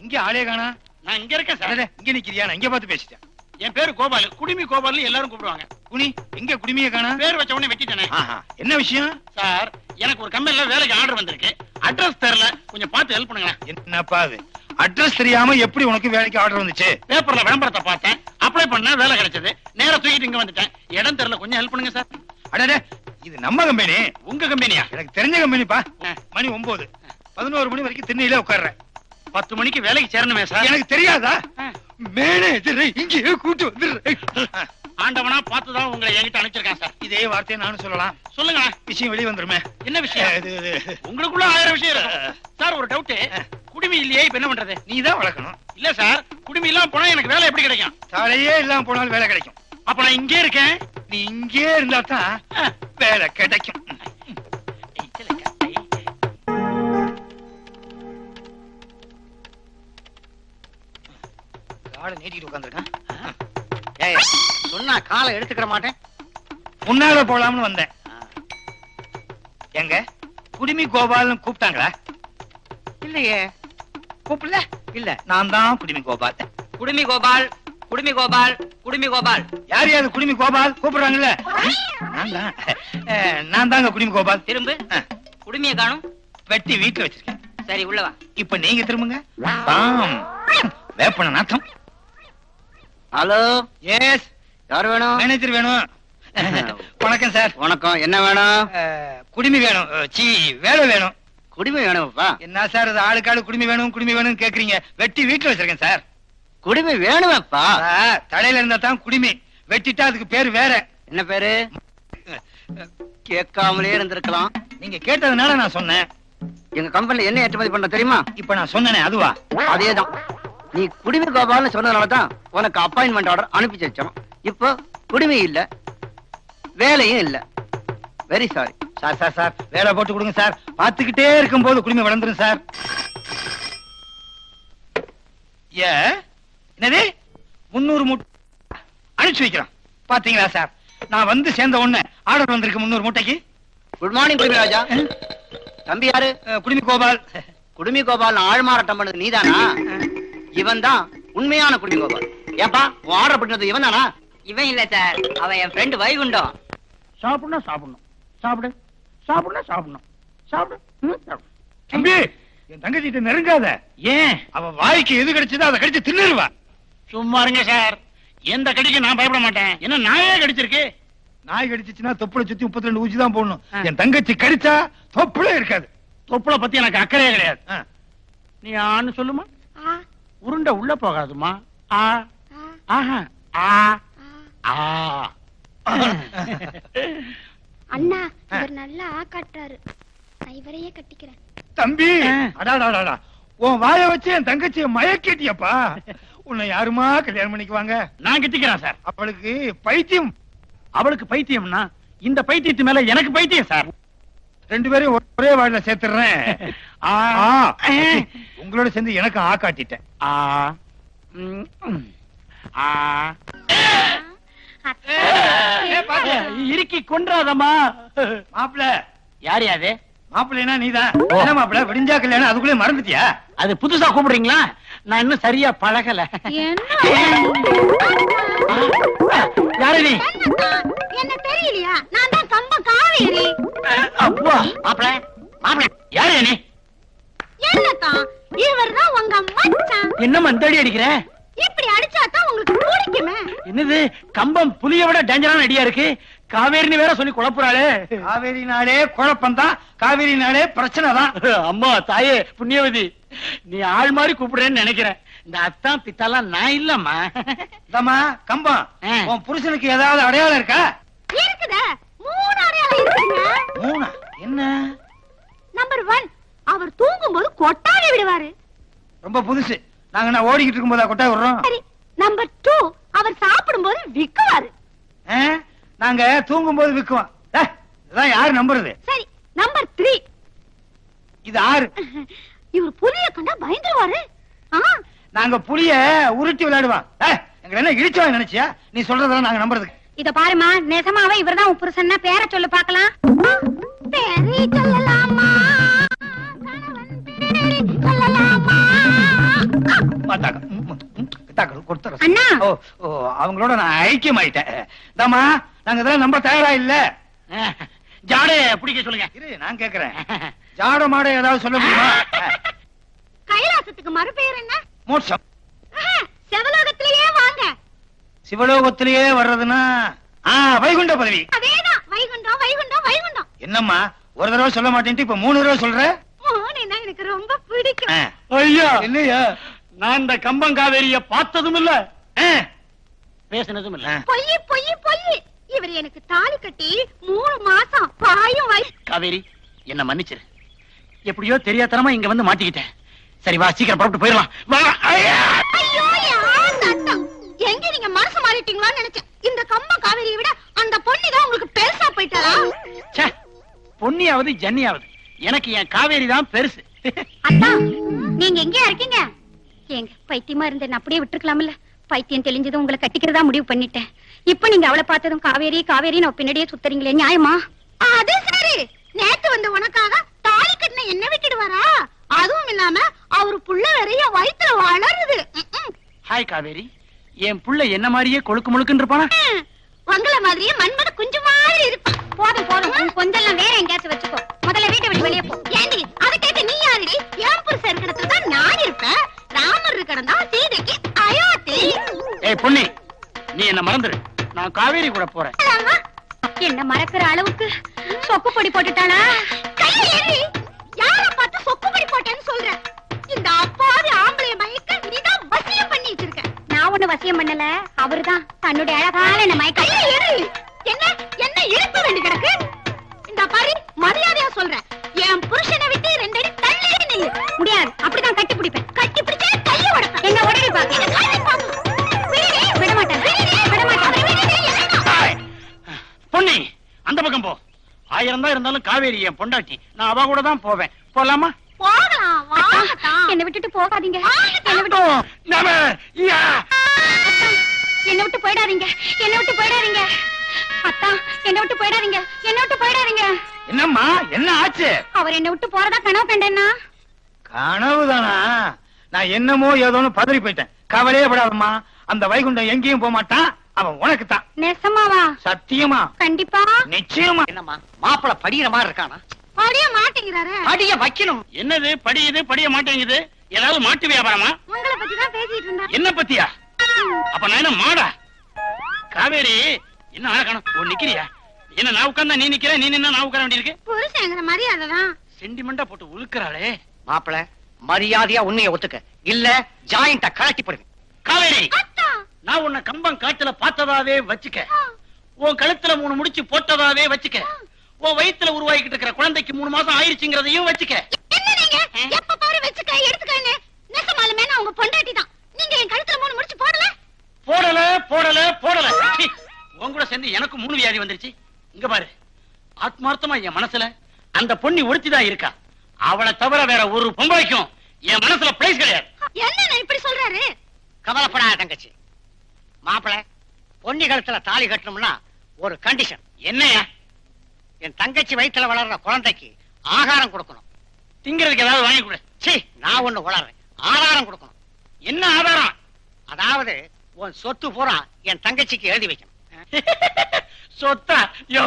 இங்க ஆளே காணா. நான் இங்க இருக்கேன் சார். இங்க நிக்கிறியா? நான் இங்க பார்த்து பேசிட்டேன். என் பேரு கோபால், குடிமி கோபால் எல்லாரும் கூப்பிடுவாங்க. குனி எங்க குடிமையை காணா? பேர் வச்ச உடனே வெட்டிட்டேனே. என்ன விஷயம் சார்? எனக்கு ஒரு கம்பெனில வேலைக்கு ஆர்டர் வந்திருக்கு. அட்ரஸ் தெரியல, கொஞ்சம் பார்த்து ஹெல்ப் பண்ணுங்க. என்னப்பா அது? அட்ரஸ் தெரியாம எப்படி உனக்கு வேலைக்கு ஆர்டர் வந்துச்சு? பேப்பர்ல விளம்பரத்தை பார்த்தேன், அப்ளை பண்ண வேலை கிடைச்சது. நேரா தூக்கிட்டு இங்க வந்துட்டேன். இடம் தெரியல, கொஞ்சம் ஹெல்ப் பண்ணுங்க சார். அடடே, இது நம்ம கம்பெனி. உங்க கம்பெனியா? எனக்கு தெரிஞ்ச கம்பெனிப்பா. மணி 9, 11 மணி வரைக்கும் திண்ணையில உட்கார்றேன். 10 மணிக்கு வேலைக்கு சேரணுமே சார். எனக்கு தெரியாதா? மேனேஜரை இங்கே கூட்டு வந்துடுறேன். ஆண்டவனா பார்த்துதான் உங்களை என்கிட்ட அனுப்பிச்சிருக்கான் சார். இதே வார்த்தையை நானும் சொல்லலாம். சொல்லுங்க. விஷயம் வெளியே வந்துருமே. என்ன விஷயம்? உங்களுக்குள்ள 1000 விஷயம் இருக்கு சார். ஒரு டவுட், குடிமி இல்லையே, இப்ப என்ன பண்றது? நீ தான் வளர்க்கணும். இல்ல சார், குடிமி இல்லாம போனா எனக்கு வேலை எப்படி கிடைக்கும்? சாலையே இல்லாம போனாலும் வேலை கிடைக்கும். அப்ப நான் இங்கே இருக்கேன். நீ இங்கே இருந்தா தான் வேலை கிடைக்கும். காலை நீட்டிட்டு உட்கார்ந்திருக்கான். சொன்னா காலை எடுத்துக்கிற மாட்டேன். முன்னால போலாம்னு வந்தேன். எங்க குடிமி கோபால்னு கூப்பிட்டாங்களா? இல்லையே, கூப்பிடல. இல்ல, நான் தான் குடிமி கோபால். குடுமி கோபால், குடுமி கோபால், குடுமி கோபால். யார் யாரு குடிமி கோபால் கூப்பிடுறாங்கல்ல? நான் தாங்க குடிமி கோபால். திரும்ப. குடுமிய காணும். வெட்டி வீட்டுல வச்சிருக்கேன். சரி, உள்ளவா. இப்ப நீங்க திரும்புங்க. வேப்பன நாத்தம். ஹலோ. எஸ். யார் வேணும்? மேனேஜர் வேணும். வணக்கம் சார். வணக்கம். என்ன வேணும்? குடிமி வேணும். வேலை வேணும். குடிமை வேணும்ப்பா. என்ன சார் இது ஆளுக்காளு குடிமி வேணும் குடிமி வேணும் கேக்குறீங்க? வெட்டி வீட்டுல வச்சிருக்கேன் சார். குடிமை வேணுமேப்பா. தலையில இருந்தா தான் குடிமி, வெட்டிட்டா அதுக்கு பேரு வேற. என்ன பேரு? கேட்காமலே இருந்திருக்கலாம். நீங்க கேட்டதுனால நான் சொன்னேன். எங்க கம்பெனில என்ன ஏற்றுமதி பண்ற தெரியுமா? இப்ப நான் சொன்னேனே அதுவா? அதேதான். நீ குடிமை கோபால்னு சொன்னதுனாலதான் உனக்கு அப்பாயின்மெண்ட் ஆர்டர் அனுப்பி வச்சோம். இப்போ குடிமை இல்ல, வேலையும் இல்ல. Very sorry. Sir sir sir வேலை போட்டு கொடுங்க சார். பாத்துக்கிட்டே இருக்கும் போது குடிமை வளர்ந்துரும் சார். என்னது 300 மூட்டை அனுப்பிச்சு வைக்கிறோம். பாத்தீங்களா சார், நான் வந்து சேர்ந்த உடனே ஆர்டர் வந்திருக்கு 300 மூட்டைக்கு. குட் மார்னிங் குடிமை ராஜா. தம்பி யாரு? குடிமி கோபால். குடிமி கோபால் ஆழ்மாறாட்டம் பண்ணது நீதானா? இவன் தான் உண்மையான குடிமி கோபால். ஏப்பா உன் ஆர்டர் பண்ணது இவன் தானா? இவன் இல்ல சார், அவன் என் ஃப்ரெண்ட் வைகுண்டம். சாப்பிடணும் சாப்பிடணும் சாப்பிடு சாப்பிடணும் சாப்பிடணும் சாப்பிடு. தம்பி, என் தங்கச்சிட்ட நெருங்காத. ஏன்? அவ வாய்க்கு எது கிடைச்சதோ அதை கடிச்சு தின்னுருவா. சும்மா இருங்க சார். எந்த கடிக்கு நான் பயப்பட மாட்டேன். என்ன நாயே கடிச்சிருக்கு? நாய் கடிச்சிச்சுன்னா தொப்புளை சுத்தி 32 ஊசி தான் போடணும். என் தங்கச்சி கடிச்சா தொப்புளே இருக்காது. தொப்புளை பத்தி எனக்கு அக்கறையே கிடையாது. நீ ஆன்னு சொல்லுமா. உருண்டை உள்ள போகாதுமா. ஆஹா ஆ ஆ. அண்ணா, இவர் நல்லா காட்டுறாரு. நான் இவரையே கட்டிக்கிறேன். தம்பி, அடாடாடா, உன் வாய வச்சு என் தங்கச்சியை மயக்கிட்டியப்பா. உன்னை யாருமா கல்யாணம் பண்ணிக்குவாங்க? நான் கட்டிக்கிறேன் சார். அவளுக்கு பைத்தியம். அவளுக்கு பைத்தியம்னா இந்த பைத்தியத்து மேல எனக்கு பைத்தியம் சார். 2 பேரையும் ஒரே வாயில சேர்த்துறேன். உங்களோட சேர்ந்து எனக்கு ஆ காட்டிட்டேன். இறுக்கி கொன்றாதம்மா. மாப்பிள்ள யார் யாரு? மாப்பிள்ளைனா நீதான். என்ன மாப்பிள்ள, விடிஞ்சா கல்யாணம் அதுக்குள்ளே மறந்துட்டியா? அது புதுசா கூப்பிடுறீங்களா? நான் இன்னும் சரியா பழகல. யாரு நீ? என்ன தெரியலையா? நான் தான் கம்பம் காவேரி. அப்பா மாப்பிள்ள மாப்பிள்ள யாரு நீ? என்னதான் இவர்தான் உங்க மச்சான். என்ன மந்தடி அடிக்கிற? இப்படி அடிச்சாதான் உங்களுக்கு பிடிக்குமே. என்னது கம்பம் புலிய விட டேஞ்சரான ஐடியா இருக்கு. காவேரின்னு வேற சொல்லி குழப்புறாளே. காவேரினாலே குழப்பம் தான், காவேரினாலே பிரச்சனை தான். அம்மா தாயே புண்ணியவதி, நீ ஆள் மாதிரி கூப்பிடுறேன்னு நினைக்கிறேன். இந்த அத்தான் பித்தாலாம் நான் இல்லம்மா. தம்மா கம்பம், உன் புருஷனுக்கு ஏதாவது அடையாளம் இருக்கா? இருக்குதே, 3 அடையாளம் இருக்குங்க. 3? என்ன? நம்பர் 1, அவர் தூங்கும்போது கொட்டாவி விடுவாரு. ரொம்ப புதுசு. நாங்க நான் ஓடிக்கிட்டு இருக்கும்போதா கொட்டா விடுறோம்? சரி. நம்பர் 2, அவர் சாப்பிடும்போது விக்குவாரு. நாங்க தூங்கும்போது விக்குவோம். இதான் யாரு நம்புறது? சரி. நம்பர் 3, இது 6. இவர் புலிய கண்டா பயந்துருவாரு. நாங்க புலிய உருட்டி விளையாடுவோம். எங்களை என்ன இடிச்சவன் நினைச்சியா? நீ சொல்றதெல்லாம் நாங்க நம்புறதுக்கு. இத பாருமா, நிஜமாவே இவர்தான் உன் புருஷன்னா பேரை சொல்லு பாக்கலாம். பேரை சொல்லலாமா? கணவன் பேரை சொல்லலாமா? அண்ணா. அவங்களோட நான் ஐக்கியமாயிட்டேன். தாமா நாங்க இதெல்லாம் நம்ப தயாரா இல்ல. ஜாடைய பிடிக்க சொல்லுங்க. இரு நான் கேக்குறேன். ஜாட மாட ஏதாவது சொல்ல முடியுமா? கைலாசத்துக்கு மறுபெயர் என்ன? மோட்சம். செவலோகத்திலேயே வாங்க. சிவலோகத்திலேயே வர்றதுன்னா வைகுண்ட பதவி. அதேதான், வைகுண்டம் வைகுண்டம் வைகுண்டம். என்னம்மா ஒரு தடவை சொல்ல மாட்டேன்ட்டு இப்ப 3 தடவை சொல்ற? மோனா எனக்கு ரொம்ப பிடிக்கும். ஐயா இல்லையா? நான் இந்த கம்பங்காவேரிய பார்த்ததும் இல்ல, பேசினதும் இல்ல. பொய் பொய் பொய். இவர் எனக்கு தாலி கட்டி 3 மாசம் பாயும் வை. காவேரி என்ன மன்னிச்சிரு. எப்படியோ தெரியாதனமா இங்க வந்து மாட்டிக்கிட்டேன். சரி வா, சீக்கிரம் புறப்பட்டு போயிடலாம். வா. ஐயோ யார் சத்தம்? எங்க நீங்க மனசு மாறிட்டீங்களான்னு நினைச்சேன். இந்த கம்பம் காவேரியை விட அந்த பொண்ணு தான் உங்களுக்கு பெருசா போயிட்டாரா? பொன்னியாவது ஜன்னியாவது எனக்கு என் காவேரி தான் பெருசு. அத்தா நீங்க எங்கயா இருக்கீங்க? ஏங்க பைத்தியமா இருந்தேன், அப்படியே விட்டுருக்கலாம்ல. பைத்தியம் தெளிஞ்சதும் உங்களை கட்டிக்கிறதா முடிவு பண்ணிட்டேன். இப்ப நீங்க அவளை பார்த்ததும் காவேரி காவேரி நான் பின்னாடியே சுத்தறீங்களே, நியாயமா? அது சரி, நேத்து வந்து உனக்காக தாலி கட்டின என்ன விட்டுடுவாரா? அதுவும் இல்லாம அவரு புள்ள வரைய வயித்துல வளருது. ஹாய் காவேரி, என் புள்ள என்ன மாதிரியே கொழுக்கு முழுக்குன்னு இருப்பானா? உங்கள மாதிரியே மண்மட குஞ்சு மாதிரி இருப்பான். போதும் போதும், கொஞ்சம் வேற எங்கேயாச்சும் வச்சுக்கோ. முதல்ல வீட்டை விட்டு வெளியே போ. ஏண்டி அதை கேட்க நீ யாருடி? என் புருஷன் இருக்கிறது தான் நான் இருப்பேன். ராமர் இருக்கிறதா சீதைக்கு அயோத்தி. ஏய் பொன்னி, நீ என்ன மறந்துரு. நான் காவேரி கூட போறேன். என்ன மறக்கிற அளவுக்கு சொக்கு பொடி போட்டுட்டானா? யார பார்த்து சொக்கு பொடி போட்டேன்னு சொல்ற? இந்த அப்பாவி ஆம்பளை மயக்க நீதான் வசியம் பண்ணி வச்சிருக்க. நான் ஒண்ணு வசியம் பண்ணல, அவர்தான் தன்னுடைய அழகால என்ன மயக்க. என்ன என்ன இழுக்க வேண்டி கிடக்கு? இந்த பாரு, மரியாதையா சொல்றேன், என் புருஷனை விட்டு 2 அடி தள்ளியே நில்லு. முடியாது, அப்படிதான் கட்டி பிடிப்பேன். கட்டி பிடிச்சே கையை உடைப்பேன். என்ன உடனே பாக்க விட மாட்டேன், விட மாட்டேன். பொன்னி அந்த பக்கம் போ. 1000 தான் இருந்தாலும் காவேரி என் பொண்டாட்டி, நான் அவ கூட தான் போவேன். போலாமா? போகலாம், வாங்கத்தான். என்னை விட்டுட்டு போகாதீங்க. என்னை விட்டு என்னை விட்டு போயிடாதீங்க. என்னை விட்டு போயிடாதீங்க. அத்தா என்னை விட்டு போயிடாதீங்க. என்னை விட்டு போயிடாதீங்க. என்னம்மா என்ன ஆச்சு? அவர் என்னை விட்டு போறதா கனவு கண்டேன்னா? கனவுதானா? நான் என்னமோ ஏதோன்னு பதறி போயிட்டேன். கவலையே படாதம்மா, அந்த வைகுண்டம் எங்கேயும் போக மாட்டான். அவன் உனக்கு தான். நெசமாவா? சத்தியமா? கண்டிப்பா நிச்சயமா. என்னம்மா மாப்பிள படிக்கிற மாதிரி இருக்கானா? படிய மாட்டேங்கிறாரு. படிய வைக்கணும். என்னது படியுது படிய மாட்டேங்குது? ஏதாவது மாட்டு வியாபாரமா? உங்களை பத்தி தான் பேசிட்டு இருந்தா. என்ன பத்தியா? அப்ப நான் என்ன மாடா? காவேரி என்ன ஆகணும்? ஓ நிக்கிறியா? என்ன நான் உட்கார்ந்தா நீ நிக்கிற, நீ நின்னா நான் உட்கார வேண்டியிருக்கு? புருஷங்கிற மரியாதை தான். சென்டிமெண்டா போட்டு உழுக்கிறாளே. மாப்பிள மரியாதையா உண்மையை ஒத்துக்க, இல்ல ஜாயிண்ட கலட்டி போடுவேன். காவேரி அத்தா நான் உன்னை கம்பம் காட்டுல பார்த்ததாவே வச்சுக்க. உன் கழுத்துல 3 முடிச்சு போட்டதாவே வச்சுக்க. உன் வயித்துல உருவாக்கிட்டு இருக்கிற குழந்தைக்கு 3 மாசம் ஆயிருச்சுங்கிறதையும் வச்சுக்க. என்ன நீங்க எப்ப பாரு வச்சுக்க எடுத்துக்கன்னு? நெசமாலுமே நான் உங்க பொண்டாட்டி தான். நீங்க என் கழுத்துல 3 முடிச்சு போடல? போடல போடல போடல. உன் கூட சேர்ந்து எனக்கு 3 வியாதி வந்துருச்சு. இங்க பாரு, ஆத்மார்த்தமா என் மனசுல அந்த பொண்ணி ஒருத்திதான் இருக்கா. அவளை தவிர வேற ஒரு பொம்பளைக்கும் என் மனசுல பிளேஸ் கிடையாது. என்ன இப்படி சொல்றாரு? கவலைப்படாத தங்கச்சி. மாப்பிள பொன்னி கழுத்துல தாலி கட்டணும்னா ஒரு கண்டிஷன். என்னையா? என் தங்கச்சி வயித்துல வளர்ற குழந்தைக்கு ஆகாரம் கொடுக்கணும். திங்கிறதுக்கு ஏதாவது வாங்கி கொடு. சீ, நான் ஒண்ணு வளர்றேன். ஆதாரம் கொடுக்கணும். என்ன ஆதாரம்? அதாவது உன் சொத்து பூரா என் தங்கச்சிக்கு எழுதி வைக்கணும். சொத்தா? யோ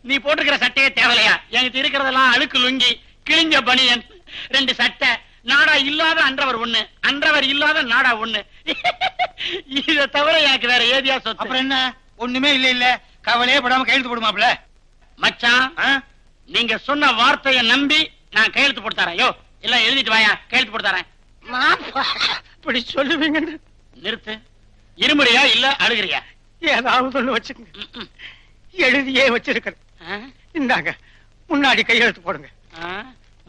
நீ போட்டுக்கிற சட்டையே தேவையா? என்கிட்ட இருக்கிறதெல்லாம் அழுக்கு லுங்கி, கிழிஞ்ச பனியன், 2 சட்டை, நாடா இல்லாத அன்றவர் 1, அன்றவர் இல்லாத நாடா 1. இத தவிர எனக்கு வேற ஏதியா சொத்து? அப்புறம் என்ன? ஒண்ணுமே இல்ல. இல்ல கவலையே படாம கையெழுத்து போடுமாப்ல. மச்சான், நீங்க சொன்ன வார்த்தையை நம்பி நான் கையெழுத்து போட்டு தரேன். யோ எல்லாம் எழுதிட்டு வாயா, கையெழுத்து போட்டு தரேன். இப்படி சொல்லுவீங்க? நிறுத்து. இருமுறையா இல்ல அழுகிறியா? ஏதாவது ஒண்ணு வச்சுக்கோங்க. எழுதியே வச்சிருக்கிறேன். இந்தாங்க, முன்னாடி கையெழுத்து போடுங்க.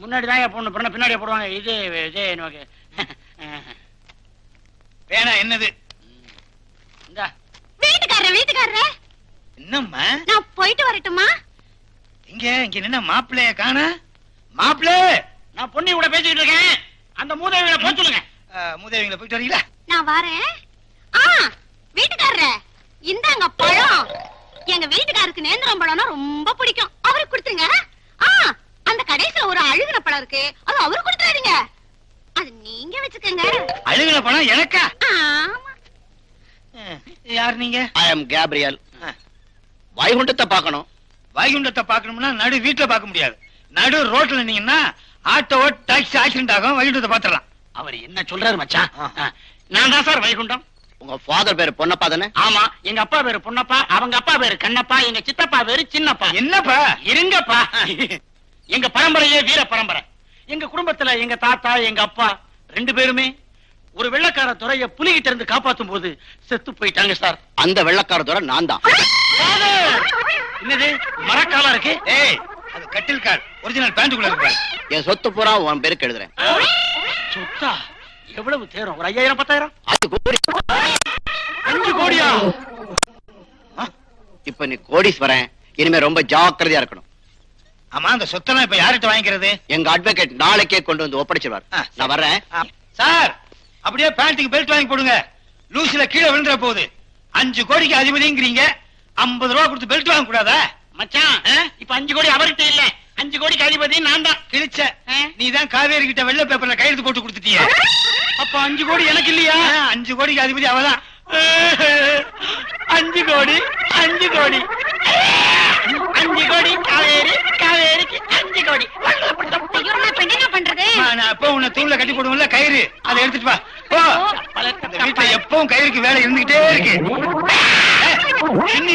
முன்னாடிதான் பொண்ணு பிறந்த பின்னாடியே போடுவாங்க. இது நமக்கு வேணா என்னது? வீட்டுக்காரரே என்னம்மா? நான் போயிட்டு வரட்டுமா? இங்க நின்ன மாப்பிள்ளைய காண. மாப்பிள்ளை, நான் பொண்ணி கூட பேசிட்டு இருக்கேன். அந்த மூதேவிகளை போய் சொல்லுங்க. மூதேவிங்களை போயிட்டு வரீங்களா? நான் வரேன். வீட்டுக்காரரே இந்தாங்க பழம். எங்க வீட்டுக்காருக்கு நேந்திரம் பழம்னா ரொம்ப பிடிக்கும். அவருக்கு கொடுத்துருங்க. அந்த கடைசில ஒரு அழுகின பழம் இருக்கு, அது அவருக்கு கொடுத்துறாதீங்க. அது நீங்க வச்சுக்கோங்க. கழுவின பணம் எனக்கா? ஆமா. யார் நீங்க? ஐ அம் கேப்ரியல். வைகுண்டத்தை பார்க்கணும். வைகுண்டத்தை பார்க்கணும்னா நடு வீட்டுல பார்க்க முடியாது. நடு ரோட்ல நீங்கன்னா ஆட்டோ டாக்ஸி ஆக்சிடென்ட் ஆகும். வைகுண்டத்தை பாத்துடலாம். அவர் என்ன சொல்றாரு மச்சான்? நான் தான் சார் வைகுண்டம். உங்க ஃபாதர் பேரு பொன்னப்பா தானே? ஆமா, எங்க அப்பா பேரு பொன்னப்பா, அவங்க அப்பா பேரு கண்ணப்பா, எங்க சித்தப்பா பேரு சின்னப்பா. என்னப்பா? இருங்கப்பா. எங்க பரம்பரையே வீர பரம்பரை. எங்க குடும்பத்துல எங்க தாத்தா எங்க அப்பா 2 பேருமே ஒரு வெள்ளக்கார துறைய புலிகிட்ட இருந்து காப்பாத்தும் போது செத்து போயிட்டாங்க சார். அந்த வெள்ளக்கார துறை நான் தான். என்னது மரக்காலா இருக்கு? ஏய், அது கட்டில் கால். ஒரிஜினல் பேண்ட்டுக்குள்ள இருக்கு. என் சொத்து பூரா உன் பேருக்கு எழுதுறேன். சொத்தா? எவ்வளவு தேரும்? ஒரு 5000 10,000? 5 கோடியா? இப்ப நீ கோடீஸ்வரன். இனிமே ரொம்ப ஜாக்கிரதையா இருக்கணும். ஆமா, அந்த சொத்தெல்லாம் இப்ப யார்கிட்ட வாங்கிக்கிறது? எங்க அட்வொகேட் நாளைக்கே கொண்டு வந்து ஒப்படைச்சிருவார். நான் வர்றேன். சார், அப்படியே பேண்ட்டுக்கு பெல்ட் வாங்கி போடுங்க. லூசில கீழே விழுந்துற போகுது. 5 கோடிக்கு அதிபதிங்கிறீங்க, 50 ரூபா கொடுத்து பெல்ட் வாங்க கூடாதா? மச்சான், இப்ப 5 கோடி அவர்கிட்ட இல்ல, 5 கோடிக்கு அதிபதி நான் தான். கிழிச்ச. நீதான் காவேரி கிட்ட வெள்ளை பேப்பர்ல கையெழுத்து போட்டு கொடுத்துட்டிய. அப்ப 5 கோடி எனக்கு இல்லையா? 5 கோடிக்கு அதிபதி அவதான். 5 கோடி 5 கோடி 5 கோடி காவேரி, காவேரிக்கு 5 கோடி. ஐயோ, நான் இப்ப என்ன பண்றது? நான் அப்ப உன்னை தூண்ல கட்டி போடுவோம்ல கயிறு, அதை எடுத்துட்டு வா. போ. இந்த வீட்டுல எப்பவும் கயிறுக்கு வேலை இருந்துகிட்டே இருக்கு. பின்னி